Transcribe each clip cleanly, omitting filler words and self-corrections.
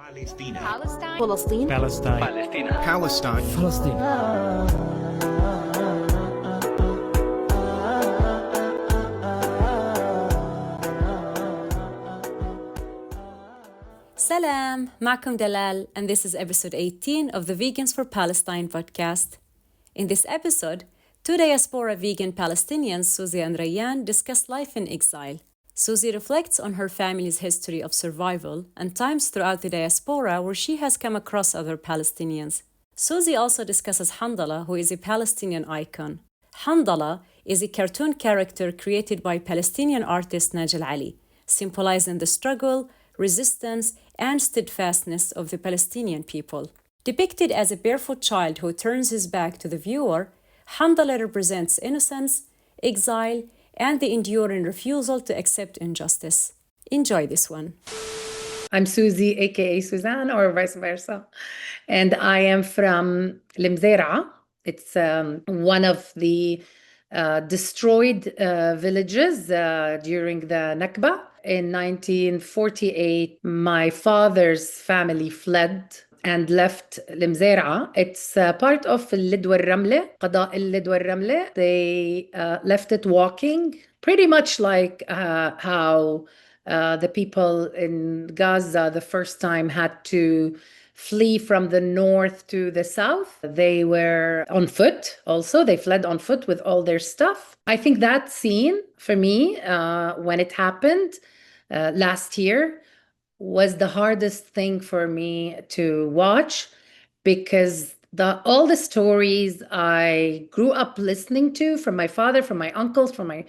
Palestine. Palestine. Palestine. Palestine. Palestine. Salam, معكم Dalal, and this is episode 18 of the Vegans for Palestine podcast. In this episode, two diaspora vegan Palestinians, Suzi and Rayan, discuss life in exile. Suzi reflects on her family's history of survival and times throughout the diaspora where she has come across other Palestinians. Suzi also discusses Handala, who is a Palestinian icon. Handala is a cartoon character created by Palestinian artist Naji, symbolizing the struggle, resistance, and steadfastness of the Palestinian people. Depicted as a barefoot child who turns his back to the viewer, Handala represents innocence, exile, and the enduring refusal to accept injustice. Enjoy this one. I'm Suzi, aka Suzanne, or vice versa. And I am from Limzera. It's one of the destroyed villages during the Nakba. In 1948, my father's family fled and left Limzera. It's part of Lid Ramle, Qada Lid Ramle. They left it walking, pretty much like how the people in Gaza the first time had to flee from the north to the south. They were on foot also. They fled on foot with all their stuff. I think that scene for me, when it happened last year, was the hardest thing for me to watch, because all the stories I grew up listening to from my father, from my uncles, from my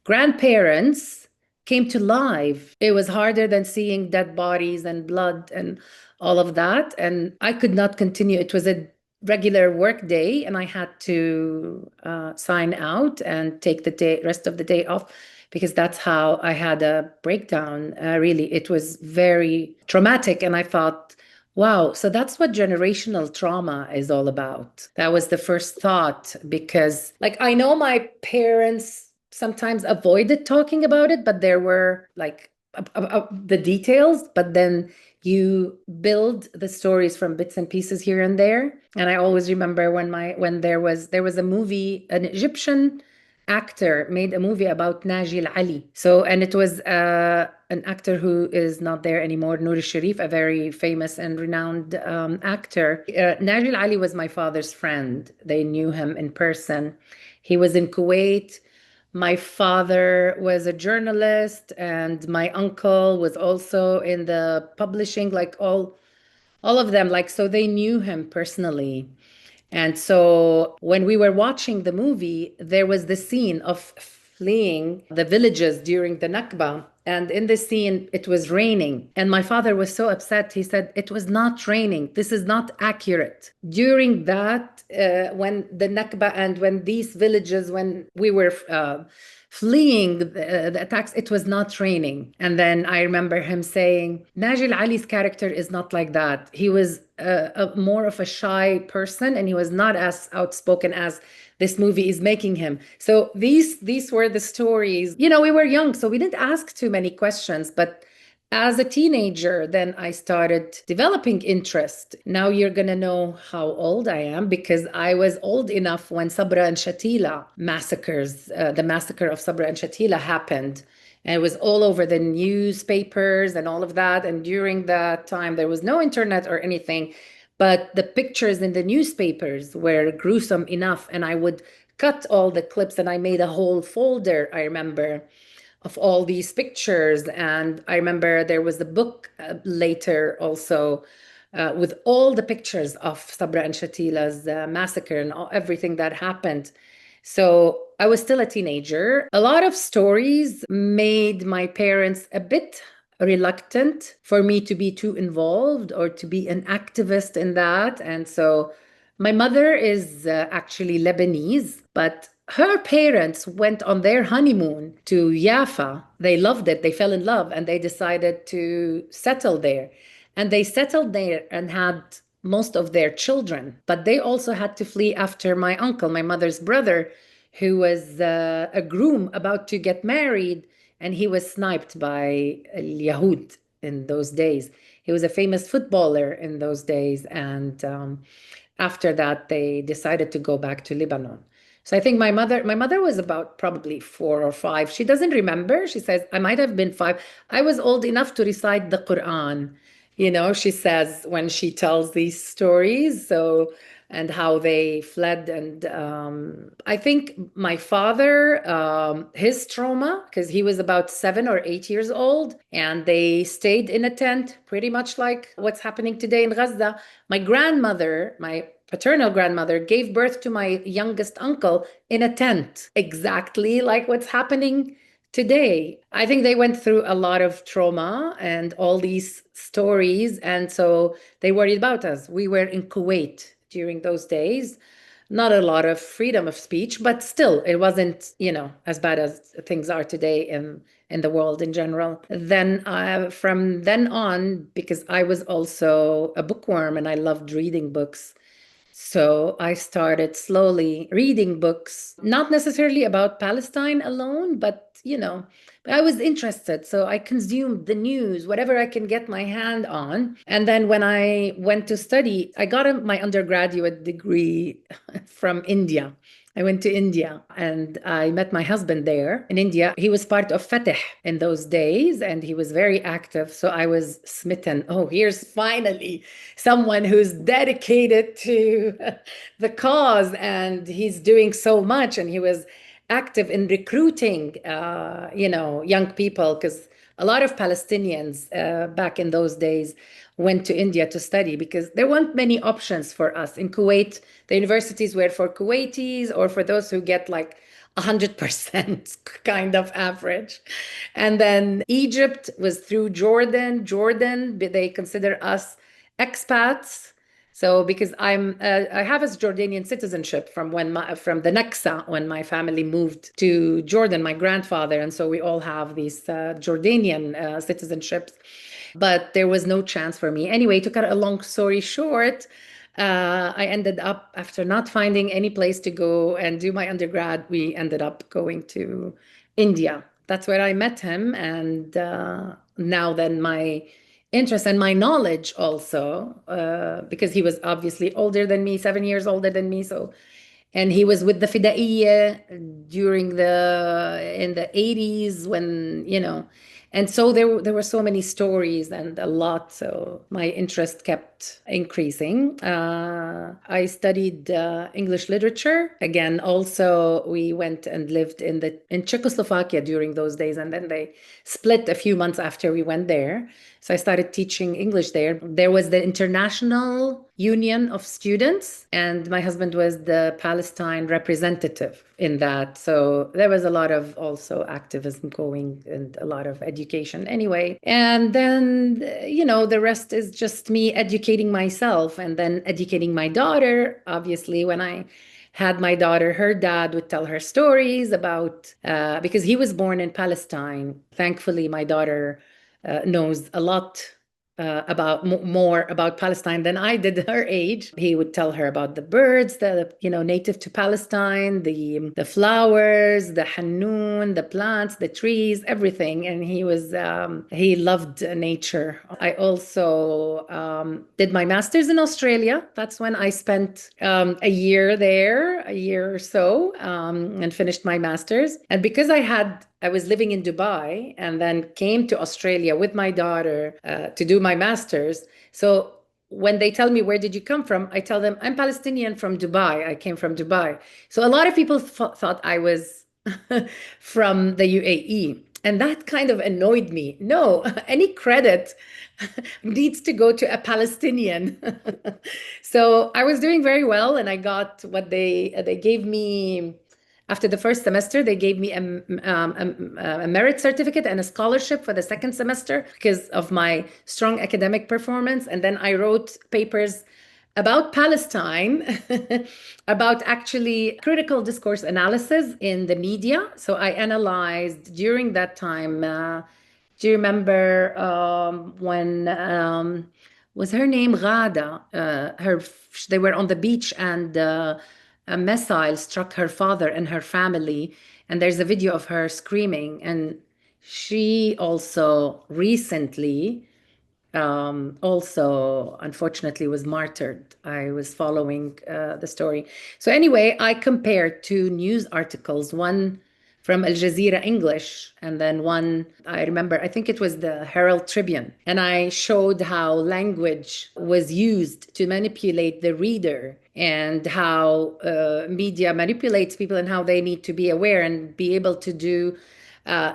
grandparents came to life. It was harder than seeing dead bodies and blood and all of that. And I could not continue. It was a regular work day and I had to sign out and take the rest of the day off, because that's how I had a breakdown. Really, it was very traumatic. And I thought, wow, so that's what generational trauma is all about. That was the first thought, because I know my parents sometimes avoided talking about it, but there were the details, but then you build the stories from bits and pieces here and there. And I always remember when there was a movie, an Egyptian actor made a movie about Naji Ali. And it was an actor who is not there anymore, Noor Sharif, a very famous and renowned actor. Naji Ali was my father's friend. They knew him in person. He was in Kuwait. My father was a journalist, and my uncle was also in the publishing, all of them. So they knew him personally. And so when we were watching the movie, there was the scene of fleeing the villages during the Nakba. And in this scene, it was raining. And my father was so upset. He said, it was not raining. This is not accurate. During that, when the Nakba and when these villages, when we were fleeing the attacks, it was not raining. And then I remember him saying, Naji Ali's character is not like that. He was more of a shy person, and he was not as outspoken as this movie is making him. So these were the stories. We were young, so we didn't ask too many questions. But as a teenager, then I started developing interest. Now you're going to know how old I am, because I was old enough when Sabra and Shatila massacres, the massacre of Sabra and Shatila happened. And it was all over the newspapers and all of that. And during that time, there was no internet or anything, but the pictures in the newspapers were gruesome enough. And I would cut all the clips, and I made a whole folder, I remember, of all these pictures. And I remember there was a book later also with all the pictures of Sabra and Shatila's massacre and everything that happened. So I was still a teenager. A lot of stories made my parents a bit reluctant for me to be too involved or to be an activist in that. And so my mother is actually Lebanese, but her parents went on their honeymoon to Jaffa. They loved it. They fell in love, and they decided to settle there. And they settled there and had most of their children. But they also had to flee after my uncle, my mother's brother, who was a groom about to get married, and he was sniped by Yahud in those days. He was a famous footballer in those days. And after that, they decided to go back to Lebanon. So I think my mother was about probably 4 or 5. She doesn't remember. She says, I might have been 5. I was old enough to recite the Quran, she says when she tells these stories. So, and how they fled. And I think my father, his trauma, because he was about 7 or 8 years old, and they stayed in a tent, pretty much like what's happening today in Gaza. My grandmother, my paternal grandmother, gave birth to my youngest uncle in a tent, exactly like what's happening today. I think they went through a lot of trauma and all these stories. And so they worried about us. We were in Kuwait during those days. Not a lot of freedom of speech, but still, it wasn't, as bad as things are today in the world in general. Then from then on, because I was also a bookworm and I loved reading books, so I started slowly reading books, not necessarily about Palestine alone, but I was interested. So I consumed the news, whatever I can get my hand on. And then when I went to study, I got my undergraduate degree from India. I went to India and I met my husband there in India. He was part of Fatah in those days and he was very active. So I was smitten. Oh, here's finally someone who's dedicated to the cause and he's doing so much. And he was active in recruiting, young people, because a lot of Palestinians back in those days went to India to study because there weren't many options for us. In Kuwait, the universities were for Kuwaitis or for those who get like 100% kind of average. And then Egypt was through Jordan. Jordan, they consider us expats. So because I have a Jordanian citizenship from from the Nakba, when my family moved to Jordan, my grandfather, and so we all have these Jordanian citizenships. But there was no chance for me. Anyway, to cut a long story short, I ended up, after not finding any place to go and do my undergrad, we ended up going to India. That's where I met him. And now then my interest and my knowledge also, because he was obviously older than me, 7 years older than me. So, and he was with the Fidaiya during in the 80s when, and so there were so many stories and a lot. So my interest kept increasing. I studied English literature. Again, also we went and lived in Czechoslovakia during those days, and then they split a few months after we went there. So I started teaching English there. There was the International Union of Students, and my husband was the Palestine representative in that. So there was a lot of also activism going and a lot of education anyway. And then, the rest is just me educating myself and then educating my daughter. Obviously, when I had my daughter, her dad would tell her stories about, because he was born in Palestine. Thankfully, my daughter knows a lot about more about Palestine than I did her age. He would tell her about the birds that native to Palestine, the flowers, the hannoon, the plants, the trees, everything. And he loved nature. I also did my master's in Australia. That's when I spent a year there, a year or so, and finished my master's. And because I was living in Dubai and then came to Australia with my daughter to do my master's. So when they tell me, where did you come from? I tell them, I'm Palestinian from Dubai. I came from Dubai. So a lot of people thought I was from the UAE. And that kind of annoyed me. No, any credit needs to go to a Palestinian. So I was doing very well, and I got what they gave me. After the first semester, they gave me a merit certificate and a scholarship for the second semester because of my strong academic performance. And then I wrote papers about Palestine, about actually critical discourse analysis in the media. So I analyzed during that time. Do you remember when was her name Ghada? They were on the beach and a missile struck her father and her family, and there's a video of her screaming. And she also recently also unfortunately was martyred. I was following the story. So anyway, I compared two news articles, one from Al Jazeera English, and then one, I remember, I think it was the Herald Tribune. And I showed how language was used to manipulate the reader and how media manipulates people and how they need to be aware and be able to do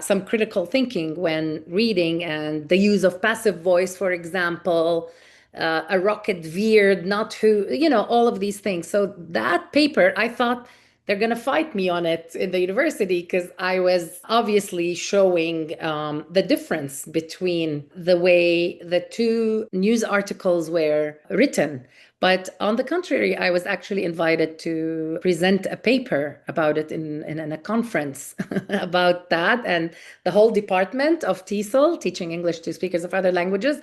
some critical thinking when reading, and the use of passive voice, for example, a rocket veered, not who, all of these things. So that paper, I thought they're going to fight me on it in the university because I was obviously showing the difference between the way the two news articles were written. But on the contrary, I was actually invited to present a paper about it in a conference about that. And the whole department of TESOL, Teaching English to Speakers of Other Languages,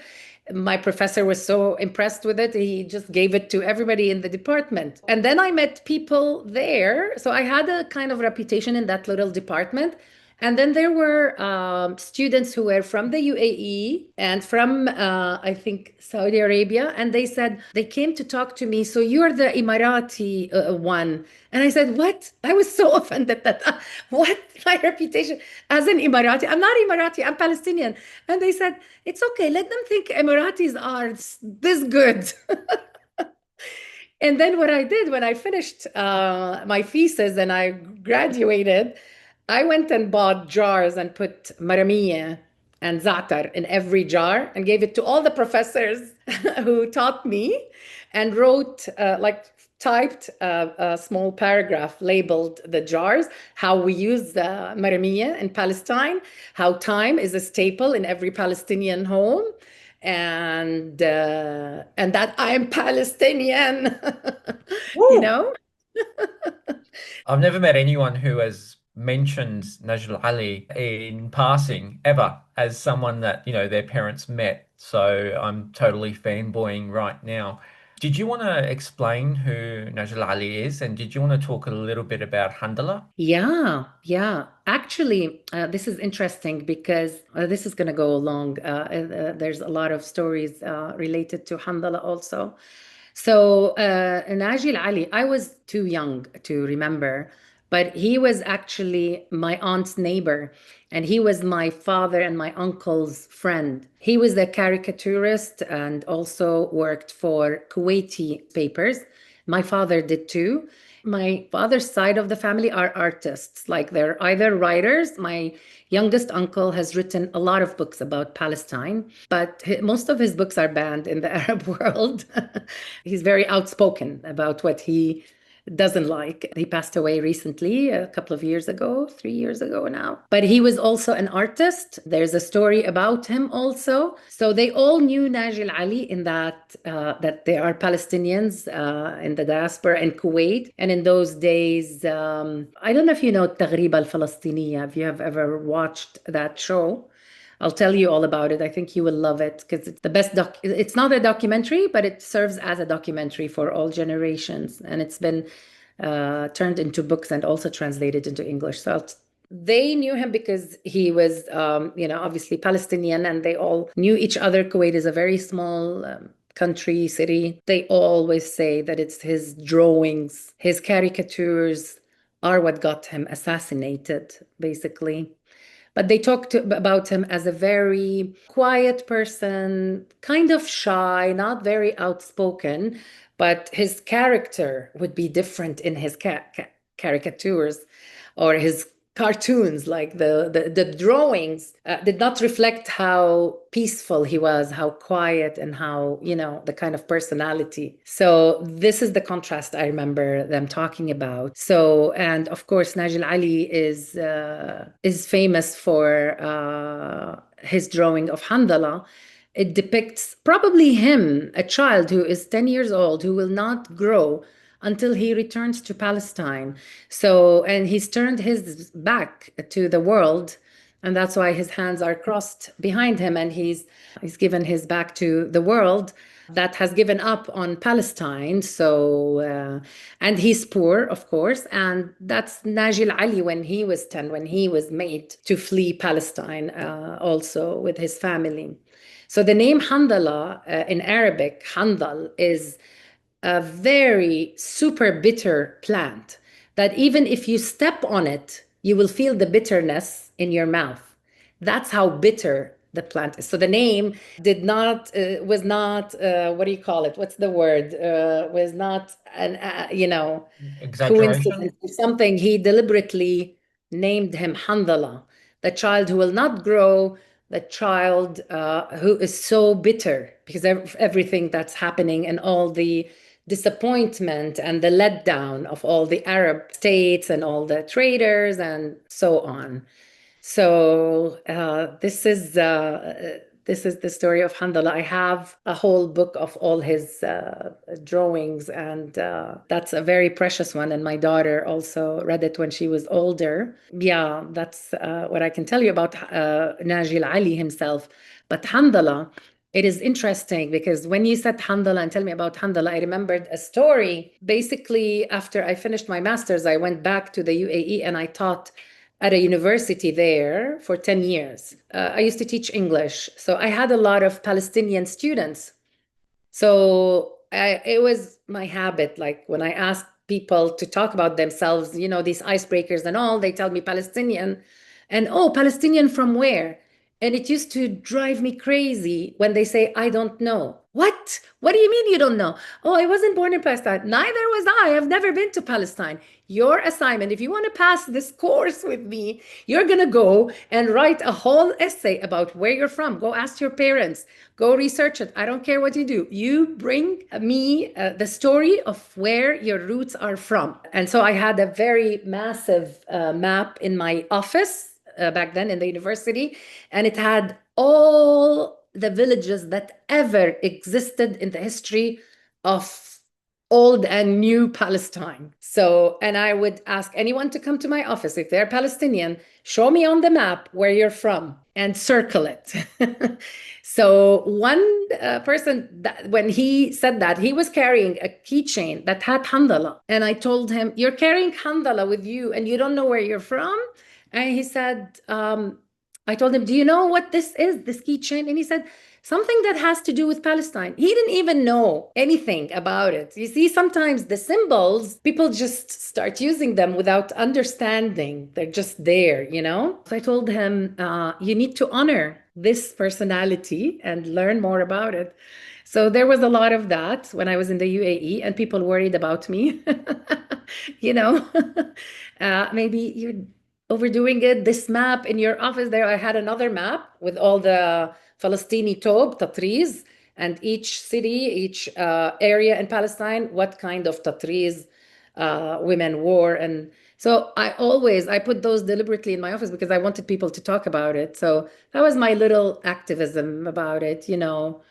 my professor was so impressed with it, he just gave it to everybody in the department. And then I met people there. So I had a kind of reputation in that little department. And then there were students who were from the UAE and from, I think, Saudi Arabia. And they said, they came to talk to me. So you're the Emirati one. And I said, what? I was so offended that, what? My reputation as an Emirati? I'm not Emirati, I'm Palestinian. And they said, it's okay, let them think Emiratis are this good. And then what I did when I finished my thesis and I graduated, I went and bought jars and put maramiya and za'atar in every jar and gave it to all the professors who taught me, and wrote typed a small paragraph labeled the jars, how we use the maramiya in Palestine, how thyme is a staple in every Palestinian home, and that I'm Palestinian. you know I've never met anyone who has mentioned Najl Ali in passing ever as someone that, their parents met. So I'm totally fanboying right now. Did you want to explain who Najl Ali is? And did you want to talk a little bit about Handala? Yeah. Actually, this is interesting because this is going to go long. There's a lot of stories related to Handala also. So Naji Ali, I was too young to remember, but he was actually my aunt's neighbor, and he was my father and my uncle's friend. He was a caricaturist and also worked for Kuwaiti papers. My father did too. My father's side of the family are artists, like they're either writers. My youngest uncle has written a lot of books about Palestine, but most of his books are banned in the Arab world. He's very outspoken about what he doesn't like. He passed away recently, a couple of years ago, 3 years ago now. But he was also an artist. There's a story about him also. So they all knew Naji Ali in that they are Palestinians in the diaspora in Kuwait. And in those days, I don't know if you know Taghrib al-Falastiniya, if you have ever watched that show. I'll tell you all about it. I think you will love it because it's the best it's not a documentary, but it serves as a documentary for all generations. And it's been turned into books and also translated into English. So they knew him because he was, obviously Palestinian, and they all knew each other. Kuwait is a very small country, city. They always say that it's his drawings, his caricatures are what got him assassinated, basically. But they talked about him as a very quiet person, kind of shy, not very outspoken, but his character would be different in his caricatures or his cartoons. Like the drawings did not reflect how peaceful he was, how quiet, and how, the kind of personality. So this is the contrast I remember them talking about. So, and of course, Naji Ali is famous for his drawing of Handala. It depicts probably him, a child who is 10 years old, who will not grow until he returns to Palestine. So, and he's turned his back to the world, and that's why his hands are crossed behind him, and he's given his back to the world that has given up on Palestine. So, and he's poor, of course, and that's Naji Ali when he was 10, when he was made to flee Palestine, also with his family. So the name Handala in Arabic, Handal, is a very super bitter plant that even if you step on it, you will feel the bitterness in your mouth. That's how bitter the plant is. So the name was not, what do you call it? What's the word? Was not an, coincidence Exaggeration. or something. He deliberately named him Handala, the child who will not grow, the child who is so bitter because everything that's happening and all the disappointment and the letdown of all the Arab states and all the traders and so on. So this is the story of Handala. I have a whole book of all his drawings, and that's a very precious one. And my daughter also read it when she was older. Yeah, that's what I can tell you about Naji Ali himself. But Handala, it is interesting because when you said Handala and tell me about Handala, I remembered a story. Basically, after I finished my master's, I went back to the UAE and I taught at a university there for 10 years. I used to teach English. So I had a lot of Palestinian students. So it was my habit. Like when I ask people to talk about themselves, you know, these icebreakers and all, they tell me Palestinian. And oh, Palestinian from where? And it used to drive me crazy when they say, I don't know. What? What do you mean you don't know? Oh, I wasn't born in Palestine. Neither was I. I've never been to Palestine. Your assignment, if you want to pass this course with me, you're going to go and write a whole essay about where you're from. Go ask your parents. Go research it. I don't care what you do. You bring me the story of where your roots are from. And so I had a very massive map in my office back then in the university, and it had all the villages that ever existed in the history of old and new Palestine. So, and I would ask anyone to come to my office, if they're Palestinian, show me on the map where you're from and circle it. So one person, when he said that, he was carrying a keychain that had Handala. And I told him, you're carrying Handala with you and you don't know where you're from? And he said, I told him, do you know what this is, this keychain? And he said, something that has to do with Palestine. He didn't even know anything about it. You see, sometimes the symbols, people just start using them without understanding. They're just there, you know? So I told him, you need to honor this personality and learn more about it. So there was a lot of that when I was in the UAE, and people worried about me. You know, maybe you're overdoing it. This map in your office there, I had another map with all the Palestini tob, tatriz, and each city, each area in Palestine, what kind of tatriz women wore. And so I put those deliberately in my office because I wanted people to talk about it. So that was my little activism about it, you know.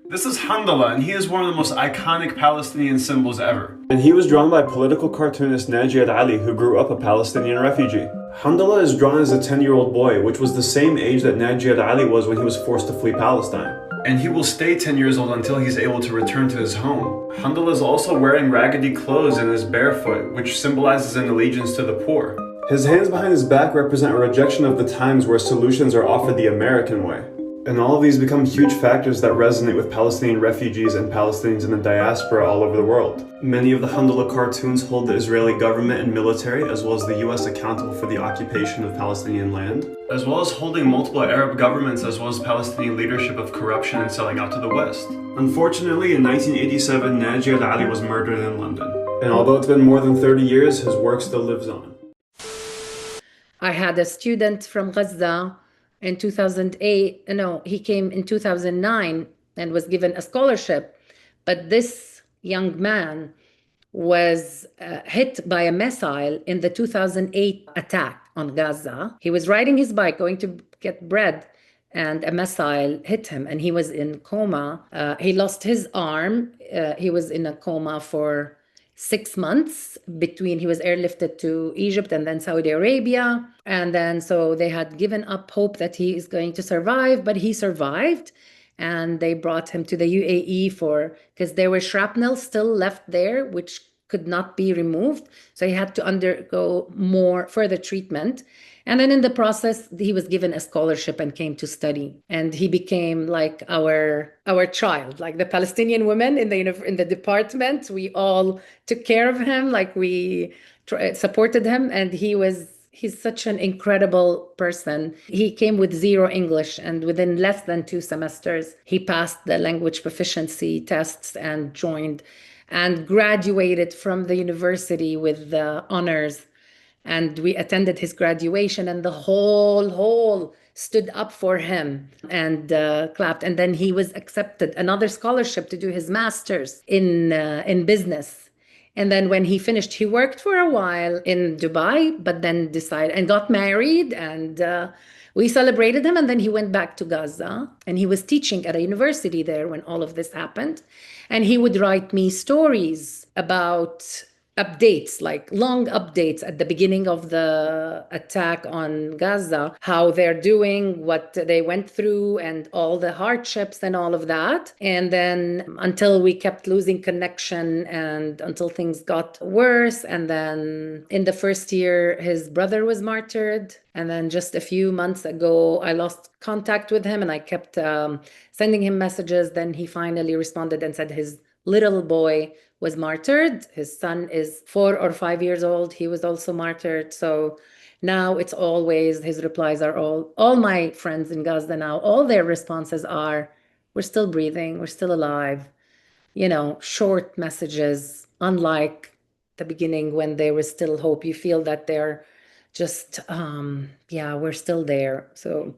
This is Handala, and he is one of the most iconic Palestinian symbols ever. And he was drawn by political cartoonist Naji Ali, who grew up a Palestinian refugee. Handala is drawn as a 10-year-old boy, which was the same age that Naji Ali was when he was forced to flee Palestine. And he will stay 10 years old until he's able to return to his home. Handala is also wearing raggedy clothes and is barefoot, which symbolizes an allegiance to the poor. His hands behind his back represent a rejection of the times where solutions are offered the American way. And all of these become huge factors that resonate with Palestinian refugees and Palestinians in the diaspora all over the world. Many of the Handala cartoons hold the Israeli government and military, as well as the US accountable for the occupation of Palestinian land, as well as holding multiple Arab governments, as well as Palestinian leadership of corruption and selling out to the West. Unfortunately, in 1987, Naji Ali was murdered in London. And although it's been more than 30 years, his work still lives on. I had a student from Gaza in 2008. No, he came in 2009 and was given a scholarship. But this young man was hit by a missile in the 2008 attack on Gaza. He was riding his bike going to get bread, and a missile hit him and he was in coma. He lost his arm. He was in a coma for 6 months between, he was airlifted to Egypt and then Saudi Arabia. And then so they had given up hope that he is going to survive, but he survived. And they brought him to the UAE because there were shrapnel still left there, which could not be removed. So he had to undergo more further treatment. And then in the process, he was given a scholarship and came to study. And he became like our child, like the Palestinian women in the department. We all took care of him, like we supported him. And he's such an incredible person. He came with zero English, and within less than 2 semesters, he passed the language proficiency tests and joined and graduated from the university with the honors. And we attended his graduation, and the whole stood up for him and clapped. And then he was accepted another scholarship to do his master's in business. And then when he finished, he worked for a while in Dubai, but then decided and got married, and we celebrated him. And then he went back to Gaza, and he was teaching at a university there when all of this happened. And he would write me stories about updates, like long updates at the beginning of the attack on Gaza, how they're doing, what they went through, and all the hardships and all of that. And then until we kept losing connection and until things got worse. And then in the first year, his brother was martyred. And then just a few months ago, I lost contact with him, and I kept sending him messages. Then he finally responded and said his little boy was martyred. His son is 4 or 5 years old. He was also martyred. So now it's always, his replies are all my friends in Gaza now, all their responses are, we're still breathing, we're still alive. Short messages, unlike the beginning when there was still hope. You feel that they're just, we're still there. So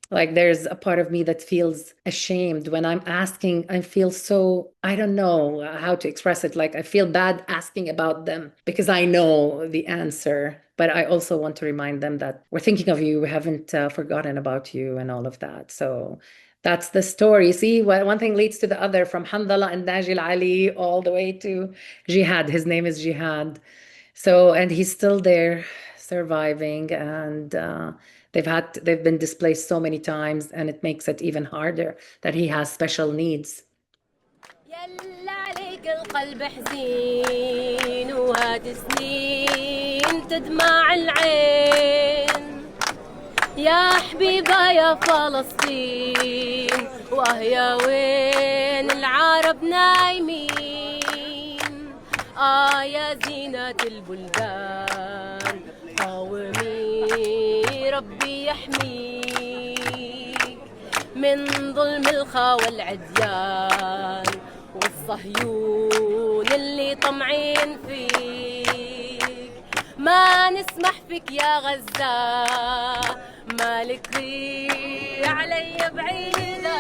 like there's a part of me that feels ashamed when I'm asking. I feel so, I don't know how to express it. Like I feel bad asking about them because I know the answer, but I also want to remind them that we're thinking of you. We haven't forgotten about you and all of that. So that's the story. See, one thing leads to the other, from Handala and Naji Ali all the way to Jihad. His name is Jihad. So, and he's still there surviving, and they've been displaced so many times, and it makes it even harder that he has special needs. يلا عليك القلب حزين وهاد سنين تدمع العين يا حبيبة يا فلسطين وهي وين العرب نايمين يا زينة البلدان قاومي ربي يحميك من ظلم الخا والعديان والصهيون اللي طمعين فيك ما نسمح فيك يا غزة مالك ريح علي بعيدة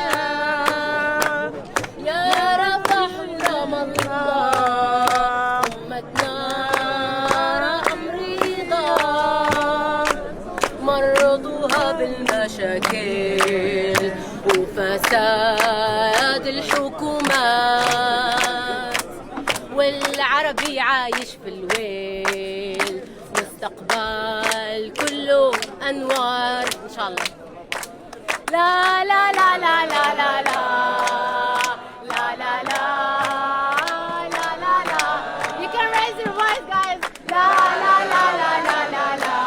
يا رفح ورام الله أمتنا بالمشاكل وفساد الحكومات والعربي عايش في الويل مستقبل كله أنوار إن شاء الله لا لا لا لا لا لا لا لا لا لا لا لا لا You can raise your voice guys لا لا لا لا لا لا لا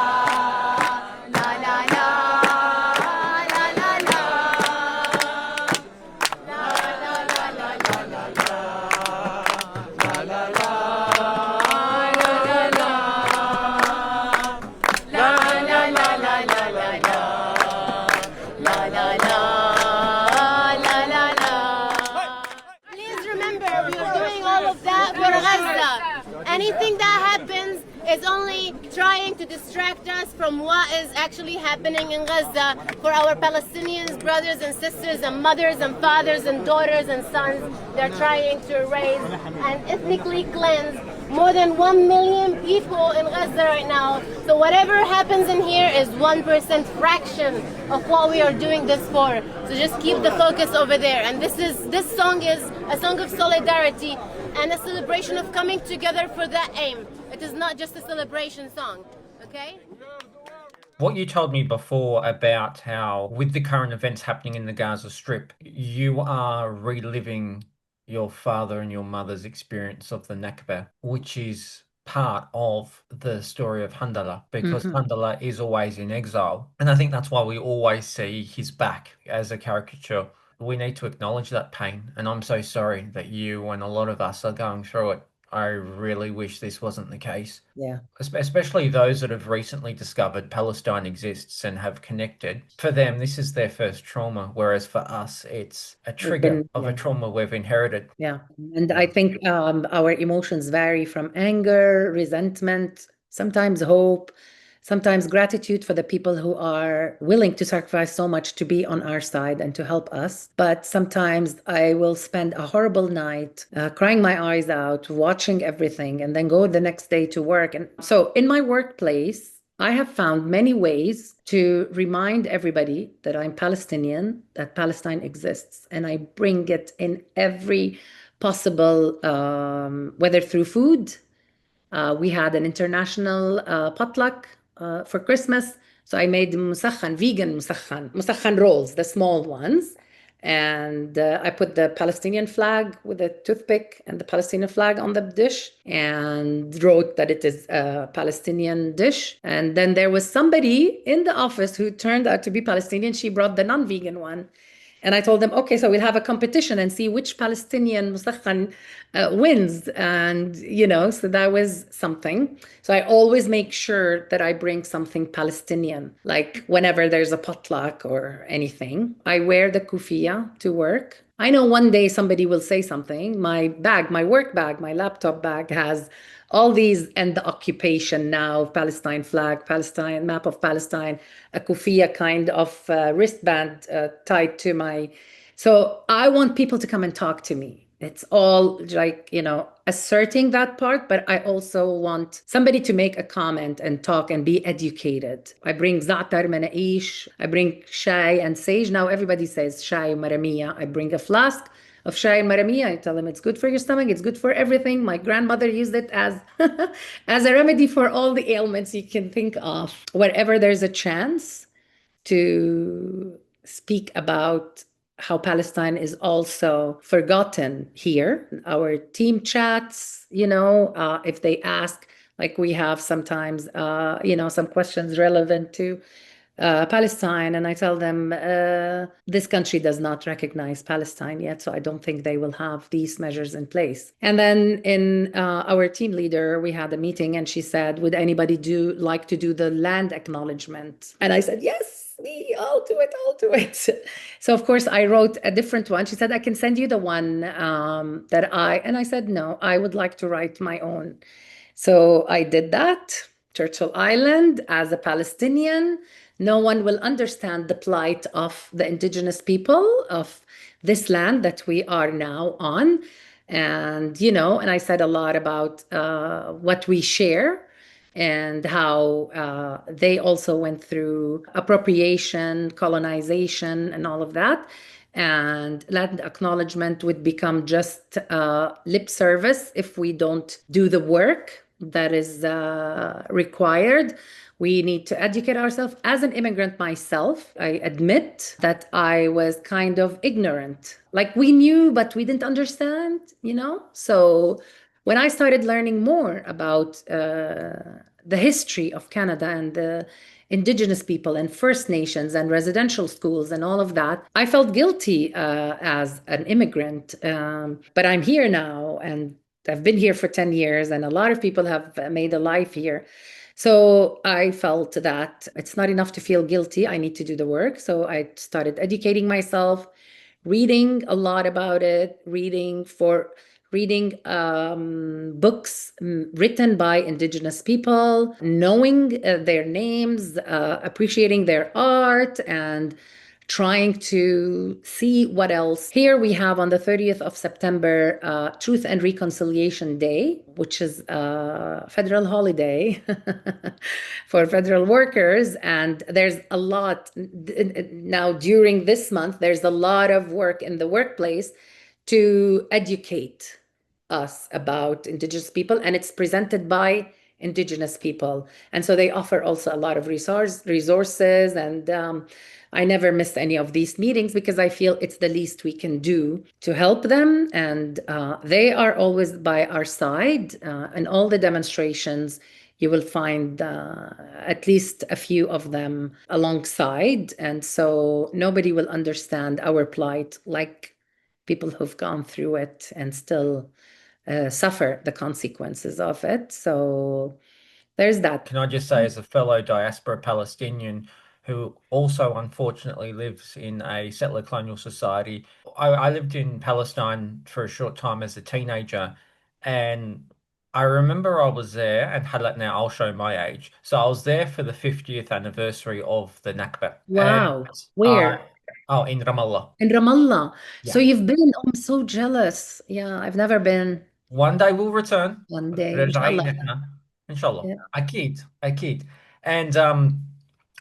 Anything that happens is only trying to distract us from what is actually happening in Gaza for our Palestinians, brothers and sisters and mothers and fathers and daughters and sons. They're trying to erase and ethnically cleanse more than 1 million people in Gaza right now. So whatever happens in here is 1% fraction of what we are doing this for. So just keep the focus over there. And this song is a song of solidarity and a celebration of coming together for that aim. It is not just a celebration song, okay? What you told me before about how, with the current events happening in the Gaza Strip, you are reliving your father and your mother's experience of the Nakba, which is part of the story of Handala, because Handala is always in exile. And I think that's why we always see his back as a caricature. We need to acknowledge that pain. And I'm so sorry that you and a lot of us are going through it. I really wish this wasn't the case. Yeah. Especially those that have recently discovered Palestine exists and have connected. For them, this is their first trauma, whereas for us, it's a trigger of a trauma we've inherited. Yeah. And I think our emotions vary from anger, resentment, sometimes hope, sometimes gratitude for the people who are willing to sacrifice so much to be on our side and to help us. But sometimes I will spend a horrible night crying my eyes out, watching everything, and then go the next day to work. And so in my workplace, I have found many ways to remind everybody that I'm Palestinian, that Palestine exists, and I bring it in every possible, whether through food. We had an international potluck for Christmas. So I made vegan musakhan rolls, the small ones. And I put the Palestinian flag with a toothpick and the Palestinian flag on the dish and wrote that it is a Palestinian dish. And then there was somebody in the office who turned out to be Palestinian. She brought the non-vegan one. And I told them, okay, so we'll have a competition and see which Palestinian musakhan wins. And, so that was something. So I always make sure that I bring something Palestinian, like whenever there's a potluck or anything. I wear the kufiya to work. I know one day somebody will say something. My bag, my work bag, my laptop bag has all these, and the occupation now, Palestine flag, Palestine, map of Palestine, a kufiya kind of wristband tied to my. So I want people to come and talk to me. It's all like, asserting that part, but I also want somebody to make a comment and talk and be educated. I bring za'atar manaish, I bring shay and sage. Now everybody says shay maramiya. I bring a flask of shay maramiya. I tell them it's good for your stomach, it's good for everything. My grandmother used it as as a remedy for all the ailments you can think of. Wherever there's a chance to speak about how Palestine is also forgotten here. Our team chats, if they ask, like we have sometimes, some questions relevant to Palestine, and I tell them this country does not recognize Palestine yet, so I don't think they will have these measures in place. And then in our team leader, we had a meeting, and she said, "Would anybody like to do the land acknowledgement?" And I said, "Yes, I'll do it." So of course I wrote a different one. She said, "I can send you the one and I said, "No, I would like to write my own." So I did that. Churchill Island, as a Palestinian, no one will understand the plight of the indigenous people of this land that we are now on. And, and I said a lot about what we share and how they also went through appropriation, colonization, and all of that. And land acknowledgement would become just lip service if we don't do the work that is required. We need to educate ourselves. As an immigrant myself, I admit that I was kind of ignorant. Like we knew, but we didn't understand, So when I started learning more about the history of Canada and the Indigenous people and First Nations and residential schools and all of that, I felt guilty as an immigrant. But I'm here now, and I've been here for 10 years, and a lot of people have made a life here. So I felt that it's not enough to feel guilty. I need to do the work. So I started educating myself, reading a lot about it, reading books written by Indigenous people, knowing their names, appreciating their art, and trying to see what else. Here we have on the 30th of September, Truth and Reconciliation Day, which is a federal holiday for federal workers. And there's a lot now during this month, there's a lot of work in the workplace to educate us about Indigenous people. And it's presented by Indigenous people. And so they offer also a lot of resources. And I never miss any of these meetings because I feel it's the least we can do to help them. And they are always by our side. In all the demonstrations, you will find at least a few of them alongside. And so nobody will understand our plight like people who've gone through it and still suffer the consequences of it. So there's that. Can I just say, as a fellow diaspora Palestinian who also unfortunately lives in a settler-colonial society, I lived in Palestine for a short time as a teenager, and I remember I was there, and now I'll show my age. So I was there for the 50th anniversary of the Nakba, and Wow. Where? oh, in Ramallah. In Ramallah. So Yeah. you've been, oh, I'm so jealous. Yeah, I've never been. One day we'll return. One day, راجعين inshallah. احنا. Inshallah. Yeah. أكيد. أكيد. And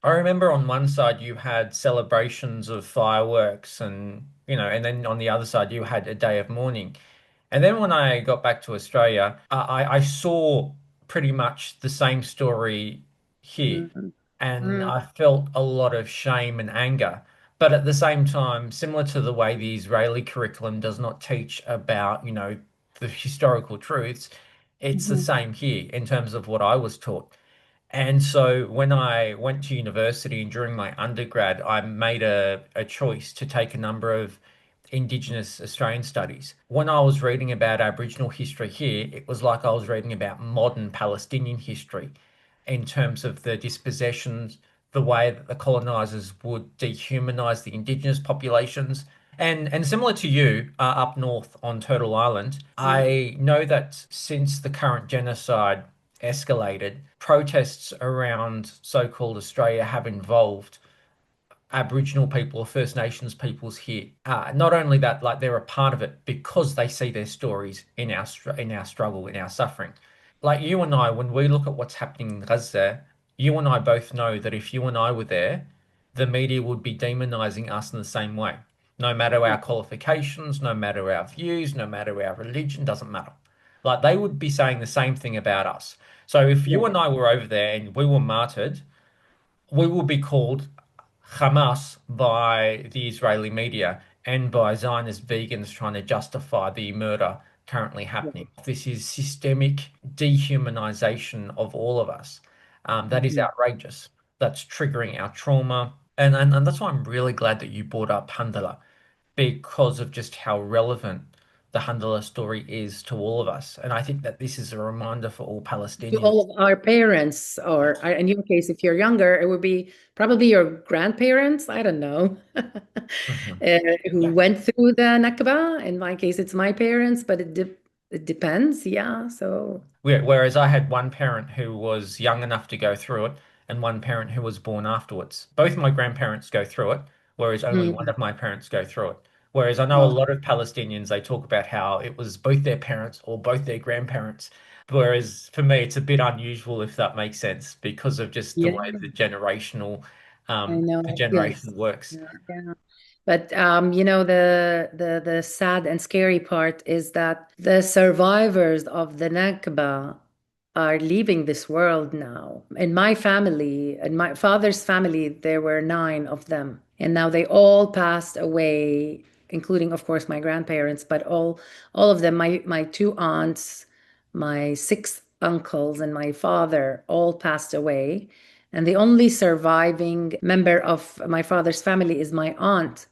I remember on one side you had celebrations of fireworks and and then on the other side you had a day of mourning. And then when I got back to Australia, I saw pretty much the same story here. Mm, And mm, I felt a lot of shame and anger. But at the same time, similar to the way the Israeli curriculum does not teach about, the historical truths, it's the mhm. same here in terms of what I was taught. And so when I went to university and during my undergrad, I made a choice to take a number of Indigenous Australian studies. When I was reading about Aboriginal history here, it was like I was reading about modern Palestinian history in terms of the dispossessions, the way that the colonizers would dehumanize the Indigenous populations. And similar to you, up north on Turtle Island, I know that since the current genocide escalated, protests around so-called Australia have involved Aboriginal people or First Nations peoples here. Not only that, like they're a part of it because they see their stories in our struggle, in our suffering. Like you and I, when we look at what's happening in Gaza, you and I both know that if you and I were there, the media would be demonizing us in the same way. No matter our qualifications, no matter our views, no matter our religion, doesn't matter. Like they would be saying the same thing about us. So if you and I were over there and we were martyred, we will be called Hamas by the Israeli media and by Zionist vegans trying to justify the murder currently happening. This is systemic dehumanization of all of us. That is outrageous. That's triggering our trauma. And that's why I'm really glad that you brought up Handala because of just how relevant the Handala story is to all of us. And I think that this is a reminder for all To Palestinians. all of our parents, or in your case, if you're younger, it would be probably your grandparents, I don't know, Mhm. who Yeah. went through the Nakba. In my case, it's my parents, but it depends. Yeah. So, Whereas I had one parent who was young enough to go through it and one parent who was born afterwards. Both my grandparents go through it, whereas only one mm, of my parents go through it. Whereas I know a well, lot of Palestinians, they talk about how it was both their parents or both their grandparents. Whereas for me, it's a bit unusual, if that makes sense, because of just the yeah, way I know. the Yes. generation works. Yeah, yeah. But the sad and scary part is that the survivors of the Nakba are leaving this world now. In my family, in my father's family, there were nine of them, and now they all passed away, including, of course, my grandparents. But all of them, my two aunts, my six uncles, and my father all passed away. And the only surviving member of my father's family is my aunt.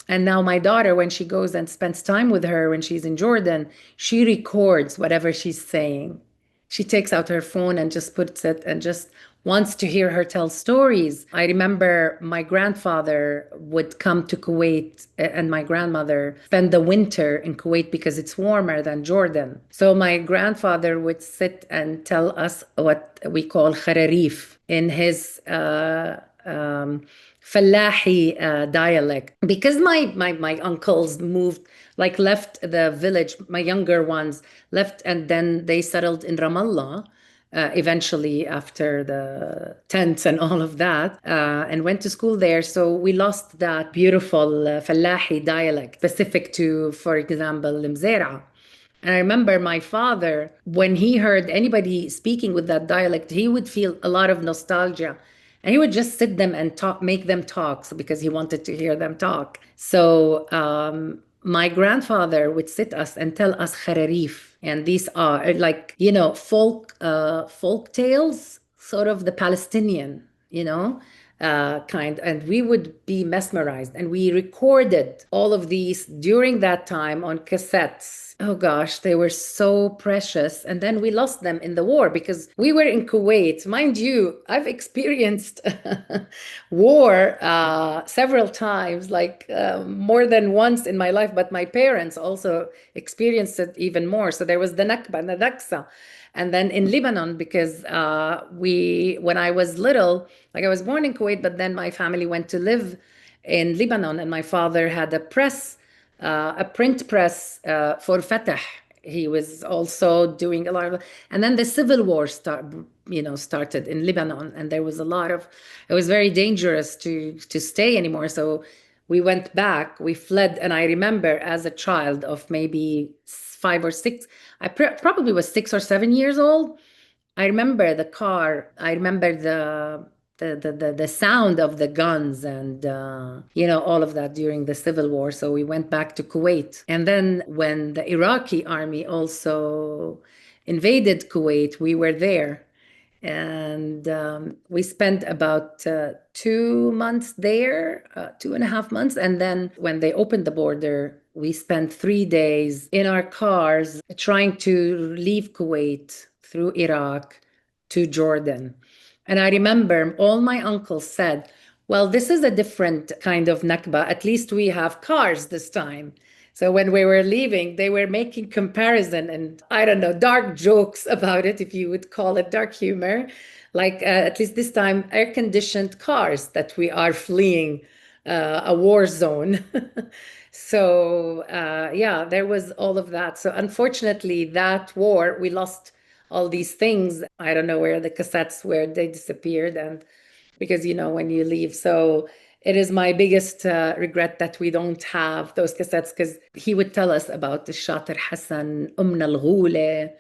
And now my daughter, when she goes and spends time with her when she's in Jordan, she records whatever she's saying. She takes out her phone and just puts it and just wants to hear her tell stories. I remember my grandfather would come to Kuwait and my grandmother spend the winter in Kuwait because it's warmer than Jordan. So my grandfather would sit and tell us what we call khararif in his Fallahi dialect because my uncles moved, like left the village. My younger ones left and then they settled in Ramallah eventually after the tents and all of that, and went to school there. So we lost that beautiful Fallahi dialect specific to, for example, Mzera. And I remember my father, when he heard anybody speaking with that dialect, he would feel a lot of nostalgia. And he would just sit them and talk, make them talk, so because he wanted to hear them talk. So my grandfather would sit us and tell us khararif. And these are like, folk tales, sort of the Palestinian, kind. And we would be mesmerized. And we recorded all of these during that time on cassettes. Oh gosh, they were so precious. And then we lost them in the war because we were in Kuwait. Mind you, I've experienced war several times, like more than once in my life, but my parents also experienced it even more. So there was the Nakba, the Daksa. And then in Lebanon, because when I was little, like I was born in Kuwait, but then my family went to live in Lebanon, and my father had a print press for Fatah. He was also doing a lot of, and then the civil war started in Lebanon, and there was it was very dangerous to stay anymore. So we went back, we fled, and I remember as a child of maybe 5 or 6, I probably was 6 or 7 years old. I remember the car. I remember the sound of the guns and all of that during the civil war. So we went back to Kuwait, and then when the Iraqi army also invaded Kuwait, we were there, and we spent about 2 months there, 2.5 months, and then when they opened the border, we spent 3 days in our cars trying to leave Kuwait through Iraq to Jordan. And I remember all my uncles said, well, this is a different kind of Nakba. At least we have cars this time. So when we were leaving, they were making comparison and, I don't know, dark jokes about it, if you would call it dark humor. Like at least this time, air-conditioned cars that we are fleeing a war zone. So yeah, there was all of that. So unfortunately, that war, we lost all these things. I don't know where the cassettes were, they disappeared. And because, when you leave. So it is my biggest regret that we don't have those cassettes, because he would tell us about the Shatir Hassan, Al Ghule.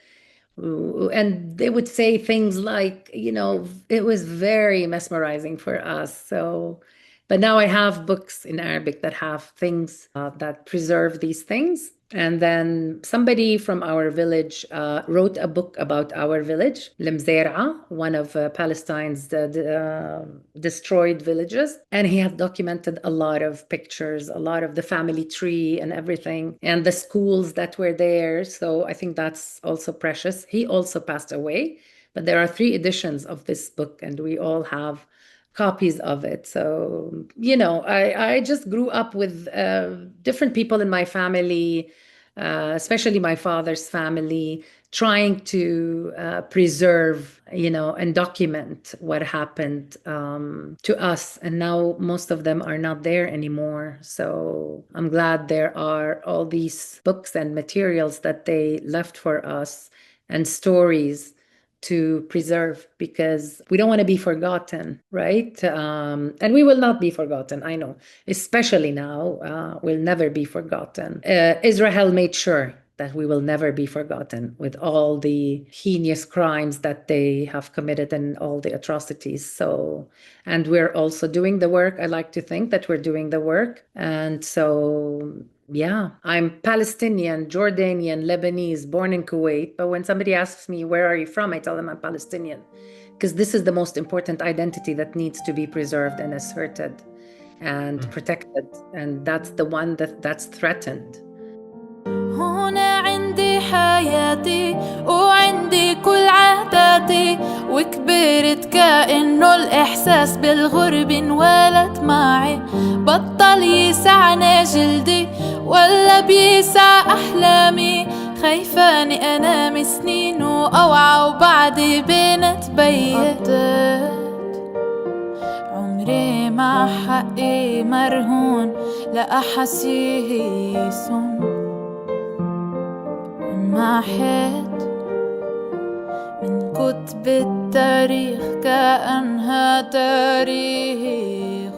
And they would say things like, it was very mesmerizing for us. So, but now I have books in Arabic that have things that preserve these things. And then somebody from our village wrote a book about our village, Lemzera, one of Palestine's destroyed villages. And he had documented a lot of pictures, a lot of the family tree and everything, and the schools that were there. So I think that's also precious. He also passed away, but there are 3 editions of this book, and we all have copies of it. So, I just grew up with different people in my family, especially my father's family, trying to preserve, and document what happened to us. And now most of them are not there anymore. So I'm glad there are all these books and materials that they left for us, and stories to preserve, because we don't want to be forgotten, right? And we will not be forgotten, I know, especially now, we'll never be forgotten. Israel made sure that we will never be forgotten with all the heinous crimes that they have committed and all the atrocities. So, and we're also doing the work. I like to think that we're doing the work. And so, yeah, I'm Palestinian, Jordanian, Lebanese, born in Kuwait. But when somebody asks me, where are you from? I tell them I'm Palestinian, because this is the most important identity that needs to be preserved and asserted and protected. And that's the one that's threatened. هنا عندي حياتي وعندي كل عاداتي، وكبرت كأنه الإحساس بالغرب انولد معي. بطل يسعني جلدي ولا بيسع أحلامي، خايفاني أنام سنين وأوعى وبعدي بين تبيت. عمري مع حقي مرهون لأحاسيس محيت من كتب التاريخ كأنها تاريخ.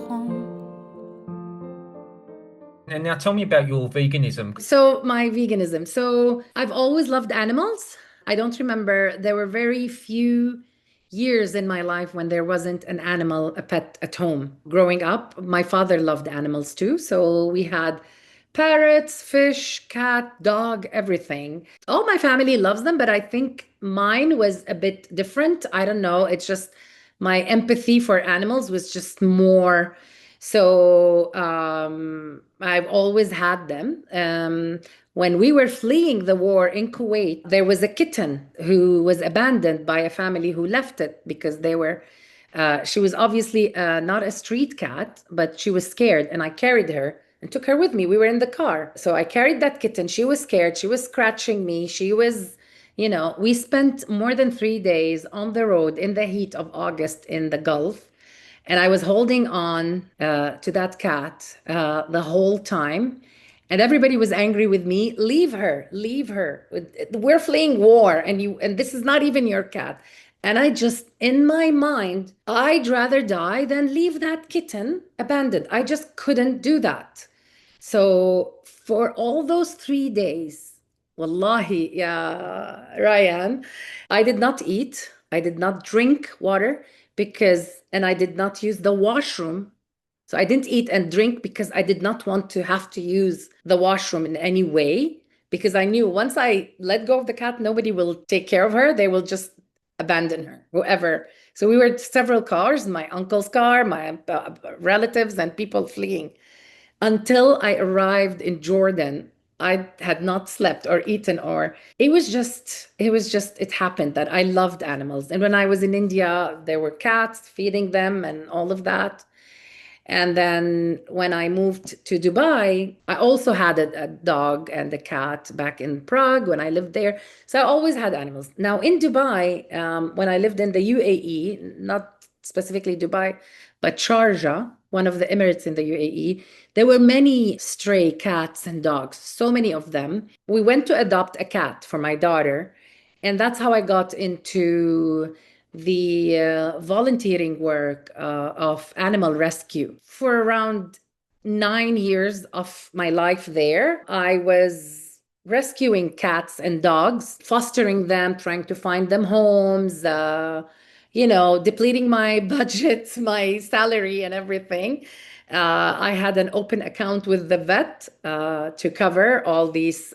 And now tell me about your veganism. So my veganism. So I've always loved animals. I don't remember, there were very few years in my life when there wasn't an animal, a pet at home. Growing up, my father loved animals too. So we had parrots, fish, cat, dog, everything. All my family loves them, but I think mine was a bit different. I don't know. It's just my empathy for animals was just more. So I've always had them. When we were fleeing the war in Kuwait, there was a kitten who was abandoned by a family who left it because they were. She was obviously not a street cat, but she was scared, and I carried her and took her with me. We were in the car. So I carried that kitten. She was scared. She was scratching me. She was, we spent more than 3 days on the road in the heat of August in the Gulf. And I was holding on to that cat the whole time. And everybody was angry with me. Leave her, leave her. We're fleeing war, and this is not even your cat. And I just, in my mind, I'd rather die than leave that kitten abandoned. I just couldn't do that. So for all those 3 days, wallahi, yeah, Ryan, I did not eat. I did not drink water and I did not use the washroom. So I didn't eat and drink because I did not want to have to use the washroom in any way, because I knew once I let go of the cat, nobody will take care of her. They will just abandon her, whoever. So we were several cars, my uncle's car, my relatives, and people fleeing. Until I arrived in Jordan, I had not slept or eaten, or it happened that I loved animals. And when I was in India, there were cats, feeding them and all of that. And then when I moved to Dubai, I also had a dog and a cat back in Prague when I lived there. So I always had animals. Now in Dubai, when I lived in the UAE, not specifically Dubai, but Sharjah, one of the Emirates in the UAE, there were many stray cats and dogs, so many of them. We went to adopt a cat for my daughter, and that's how I got into the volunteering work of animal rescue. For around 9 years of my life there, I was rescuing cats and dogs, fostering them, trying to find them homes, depleting my budget, my salary, and everything. I had an open account with the vet to cover all these.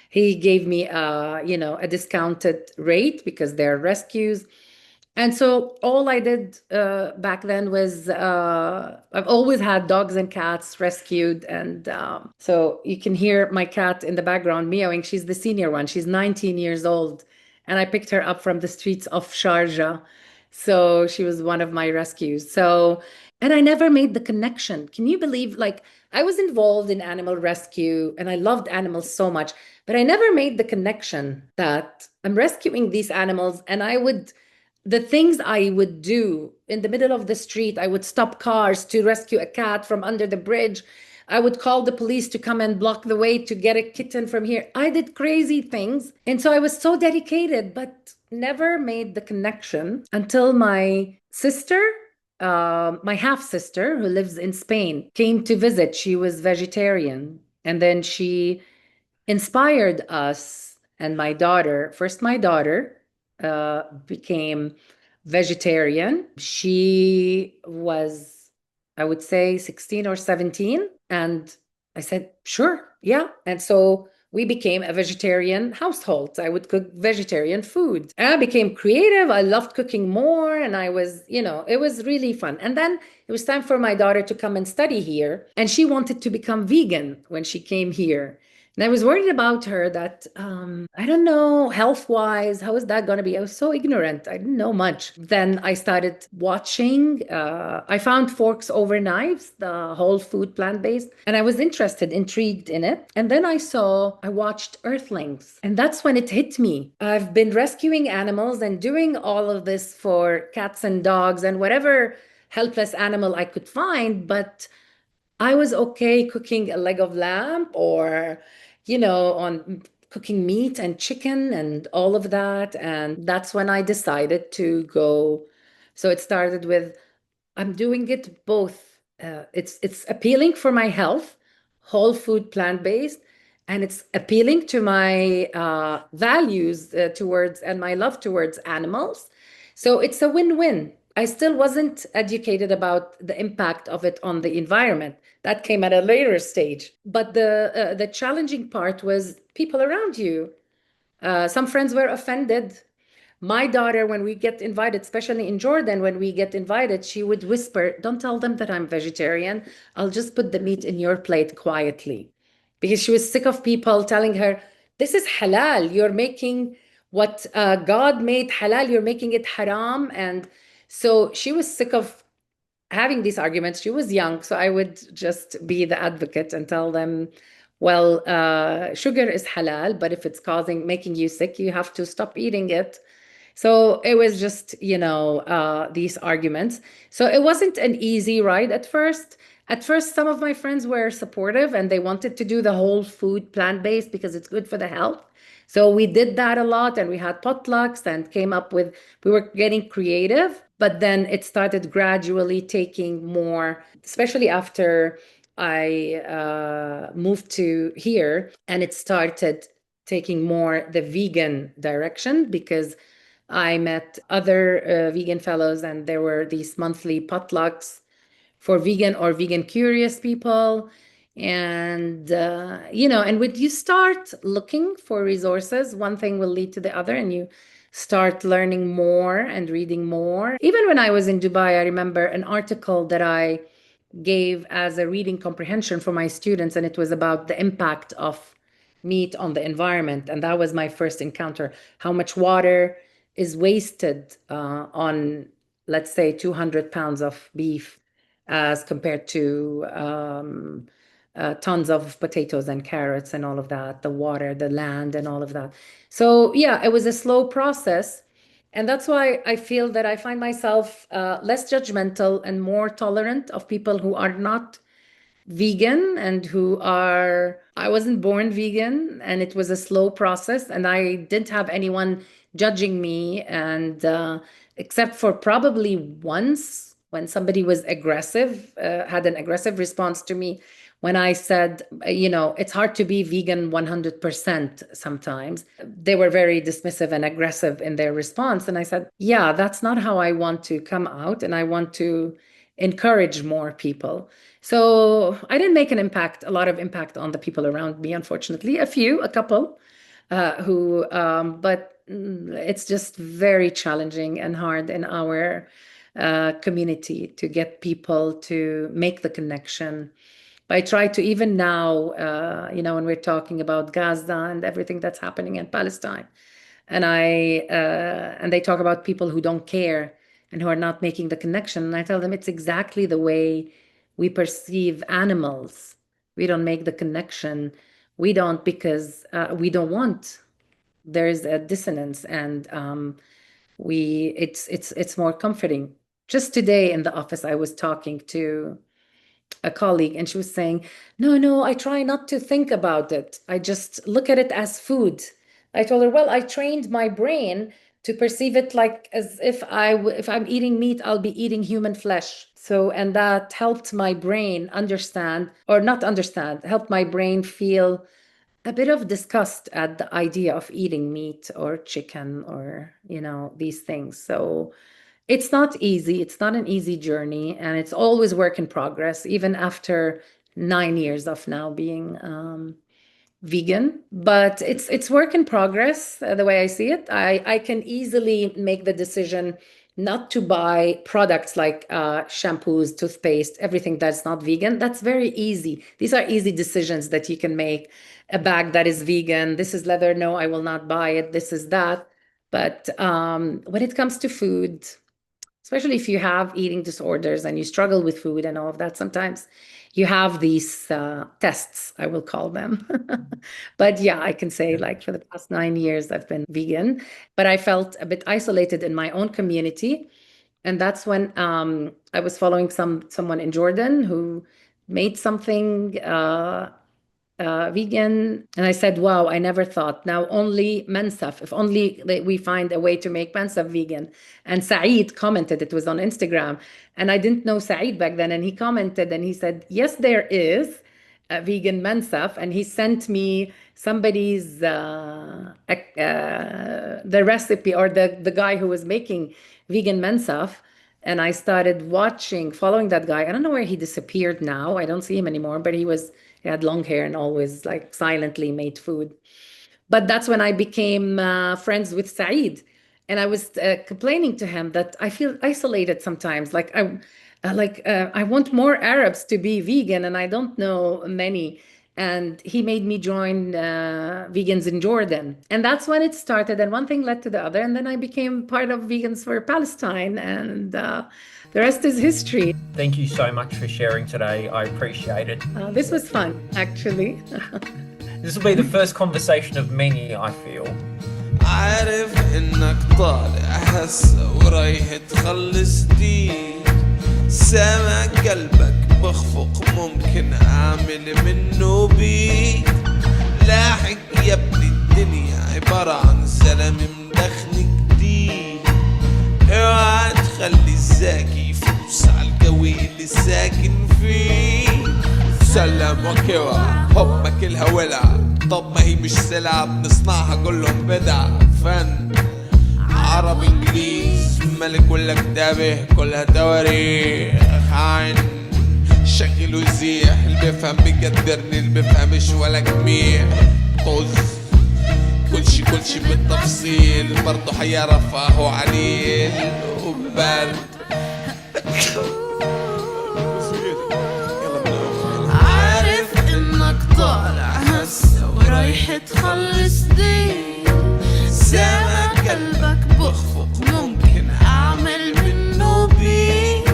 He gave me, a discounted rate because they're rescues. And so all I did back then was I've always had dogs and cats rescued. And so you can hear my cat in the background meowing. She's the senior one. She's 19 years old. And I picked her up from the streets of Sharjah. So she was one of my rescues. And I never made the connection. Can you believe, like, I was involved in animal rescue and I loved animals so much, but I never made the connection that I'm rescuing these animals, and the things I would do in the middle of the street, I would stop cars to rescue a cat from under the bridge. I would call the police to come and block the way to get a kitten from here. I did crazy things. And so I was so dedicated, but never made the connection until my sister, my half sister who lives in Spain, came to visit. She was vegetarian. And then she inspired us and my daughter. First, my daughter became vegetarian. She was, I would say, 16 or 17. And I said, sure, yeah. And so we became a vegetarian household. I would cook vegetarian food. And I became creative. I loved cooking more. And I was, it was really fun. And then it was time for my daughter to come and study here. And she wanted to become vegan when she came here. And I was worried about her that, I don't know, health-wise, how is that going to be? I was so ignorant. I didn't know much. Then I started watching. I found Forks Over Knives, the whole food plant-based, and I was interested, intrigued in it. And then I watched Earthlings. And that's when it hit me. I've been rescuing animals and doing all of this for cats and dogs and whatever helpless animal I could find, but I was okay cooking a leg of lamb or on cooking meat and chicken and all of that. And that's when I decided to go. So it started with, I'm doing it both. It's appealing for my health, whole food, plant-based, and it's appealing to my values towards and my love towards animals. So it's a win-win. I still wasn't educated about the impact of it on the environment. That came at a later stage. But the challenging part was people around you. Some friends were offended. My daughter, when we get invited, especially in Jordan, when we get invited, she would whisper, "Don't tell them that I'm vegetarian. I'll just put the meat in your plate quietly." Because she was sick of people telling her, "This is halal. You're making what God made halal, you're making it haram." And so she was sick of having these arguments. She was young, so I would just be the advocate and tell them, well, sugar is halal, but if it's making you sick, you have to stop eating it. So it was just, these arguments. So it wasn't an easy ride at first. At first, some of my friends were supportive and they wanted to do the whole food plant-based because it's good for the health. So we did that a lot and we had potlucks and we were getting creative, but then it started gradually taking more, especially after I moved to here, and it started taking more the vegan direction because I met other vegan fellows, and there were these monthly potlucks for vegan or vegan curious people. And, and when you start looking for resources, one thing will lead to the other, and you start learning more and reading more. Even when I was in Dubai, I remember an article that I gave as a reading comprehension for my students, and it was about the impact of meat on the environment. And that was my first encounter, how much water is wasted on, let's say, 200 pounds of beef as compared to tons of potatoes and carrots and all of that, the water, the land, and all of that. So yeah, it was a slow process. And that's why I feel that I find myself less judgmental and more tolerant of people who are not vegan and I wasn't born vegan, and it was a slow process, and I didn't have anyone judging me. And except for probably once when somebody was aggressive, had an aggressive response to me when I said, it's hard to be vegan 100% sometimes. They were very dismissive and aggressive in their response. And I said, yeah, that's not how I want to come out. And I want to encourage more people. So I didn't make a lot of impact on the people around me, unfortunately. A couple but it's just very challenging and hard in our community to get people to make the connection. But I try to, even now, when we're talking about Gaza and everything that's happening in Palestine, and they talk about people who don't care and who are not making the connection, and I tell them it's exactly the way we perceive animals. We don't make the connection. We don't because we don't want. There's a dissonance, and it's more comforting. Just today in the office, I was talking to a colleague, and she was saying, no, I try not to think about it. I just look at it as food. I told her, well, I trained my brain to perceive it like as if I'm eating meat, I'll be eating human flesh. So, and that helped my brain understand, or not understand, helped my brain feel a bit of disgust at the idea of eating meat or chicken or, these things. So it's not easy. It's not an easy journey, and it's always work in progress, even after 9 years of now being vegan. But it's work in progress, the way I see it. I can easily make the decision not to buy products like shampoos, toothpaste, everything that's not vegan. That's very easy. These are easy decisions that you can make. A bag that is vegan, this is leather, no, I will not buy it, this is that. But when it comes to food, especially if you have eating disorders and you struggle with food and all of that, sometimes you have these tests, I will call them. But yeah, I can say like for the past 9 years, I've been vegan, but I felt a bit isolated in my own community. And that's when I was following someone in Jordan who made something vegan. And I said, wow, I never thought. Now only Mansaf, if only we find a way to make Mansaf vegan. And Saeed commented, it was on Instagram. And I didn't know Saeed back then. And he commented and he said, yes, there is. vegan mensaf, and he sent me somebody's the recipe, or the guy who was making vegan mensaf, and I started following that guy. I don't know where he disappeared now. I don't see him anymore, but he had long hair and always like silently made food. But that's when I became friends with Saeed. And I was complaining to him that I feel isolated sometimes. I want more Arabs to be vegan, and I don't know many. And he made me join Vegans in Jordan. And that's when it started. And one thing led to the other. And then I became part of Vegans for Palestine. And the rest is history. Thank you so much for sharing today. I appreciate it. This was fun, actually. This will be the first conversation of many, I feel. عارف انك طالع هسه ورايح تخلص دين سامع قلبك بخفق ممكن اعمل منه بيت لاحق يا ابني الدنيا عبارة عن زلمة مدخن جديد اوعى تخلي الزاكي يفوز عالقوي اللي ساكن فيه سلم وكوع هوبا كلها ولع طب ما هي مش سلعة بنصنعها كلهم بدع فن عرب انجليز ملك ولا كتابه كلها تواريخ عين شغل وزيح اللي بيفهم بيقدرني اللي بيفهمش ولا جميع طز كل شي بالتفصيل برضو حيعرف اهو عليل وبرد طالع هسه ورايح تخلص دين سامع قلبك بخفق ممكن اعمل منه بيت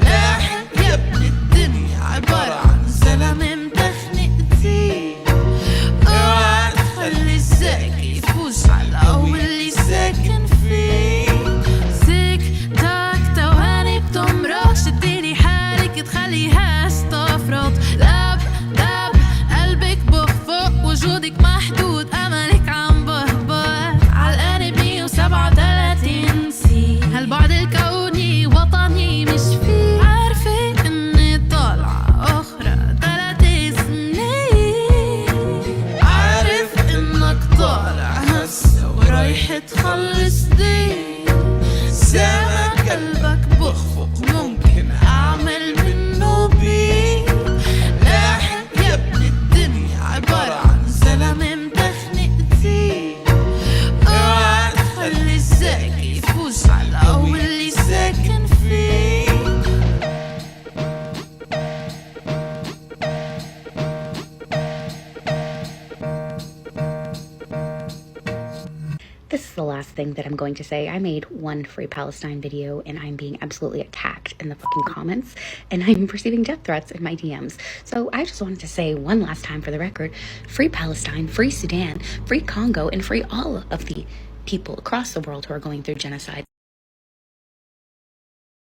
لاحق يا ابني الدنيا عبارة عن زلمة مدخن كتير اوعى تخلي الزاكي يفوز على القوي اللي ساكن فيه زيك داك تواني بتمرق شديني حالك تخليها استفرط وجودك محدود أملك عم بهبط عالقلب 137 سي هالبعد الكوني وطني مش فيه عارفة إني طالعة أخرى 3 سنين عارف إنك طالع هسه ورايح تخلص دين سامع قلبك بخفق ممكن أعمل منه بيت لاحق يا ابني الدنيا عبارة زلمة مدخن كتير اوعى تخلي الزاكي يفوز على القوي اللي ساكن فيه This is the last thing that I'm going to say. I made one Free Palestine video and I'm being absolutely attacked in the fucking comments and I'm receiving death threats in my DMs. So I just wanted to say one last time for the record, free Palestine, free Sudan, free Congo, and free all of the people across the world who are going through genocide.